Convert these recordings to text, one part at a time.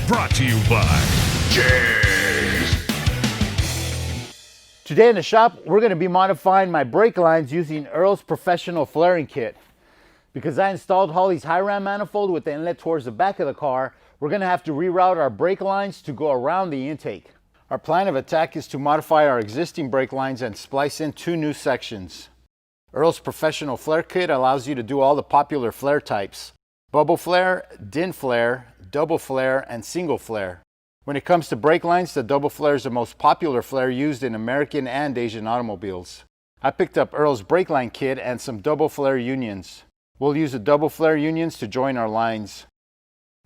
Brought to you by JEGS. Today in the shop, we're going to be modifying my brake lines using EARL'S professional flaring kit. Because I installed Holley's high ram manifold with the inlet towards the back of the car, we're going to have to reroute our brake lines to go around the intake. Our plan of attack is to modify our existing brake lines and splice in 2 new sections. EARL'S professional flare kit allows you to do all the popular flare types: bubble flare, din flare, double flare, and single flare. When it comes to brake lines, the double flare is the most popular flare used in American and Asian automobiles. I picked up EARL'S brake line kit and some double flare unions. We'll use the double flare unions to join our lines.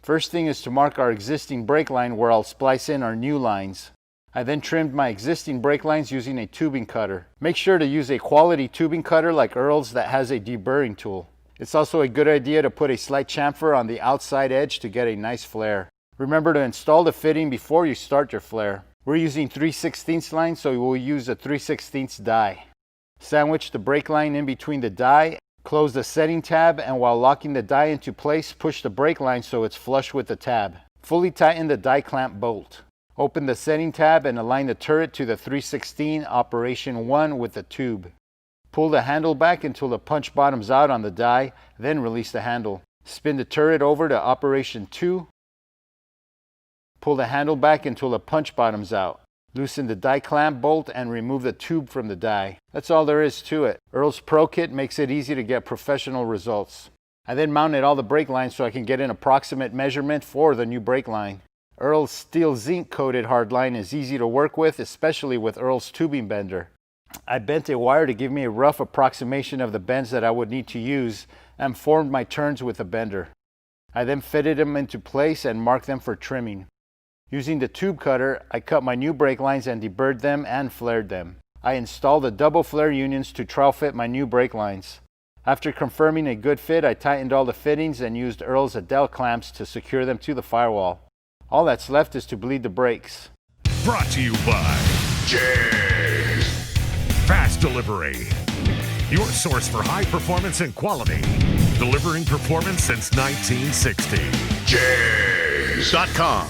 First thing is to mark our existing brake line where I'll splice in our new lines. I then trimmed my existing brake lines using a tubing cutter. Make sure to use a quality tubing cutter like EARL'S that has a deburring tool. It's also a good idea to put a slight chamfer on the outside edge to get a nice flare. Remember to install the fitting before you start your flare. We're using 3/16 line, so we'll use a 3/16 die. Sandwich the brake line in between the die, close the setting tab, and while locking the die into place, push the brake line so it's flush with the tab. Fully tighten the die clamp bolt. Open the setting tab and align the turret to the 3/16 operation 1 with the tube. Pull the handle back until the punch bottoms out on the die, then release the handle. Spin the turret over to operation 2. Pull the handle back until the punch bottoms out. Loosen the die clamp bolt and remove the tube from the die. That's all there is to it. EARL'S Pro Kit makes it easy to get professional results. I then mounted all the brake lines so I can get an approximate measurement for the new brake line. EARL'S steel zinc coated hard line is easy to work with, especially with EARL'S tubing bender. I bent a wire to give me a rough approximation of the bends that I would need to use and formed my turns with a bender. I then fitted them into place and marked them for trimming. Using the tube cutter, I cut my new brake lines and deburred them and flared them. I installed the double flare unions to trowel fit my new brake lines. After confirming a good fit, I tightened all the fittings and used EARL'S Adele clamps to secure them to the firewall. All that's left is to bleed the brakes. Brought to you by JEGS. Fast Delivery. Your source for high performance and quality. Delivering performance since 1960. JEGS.com.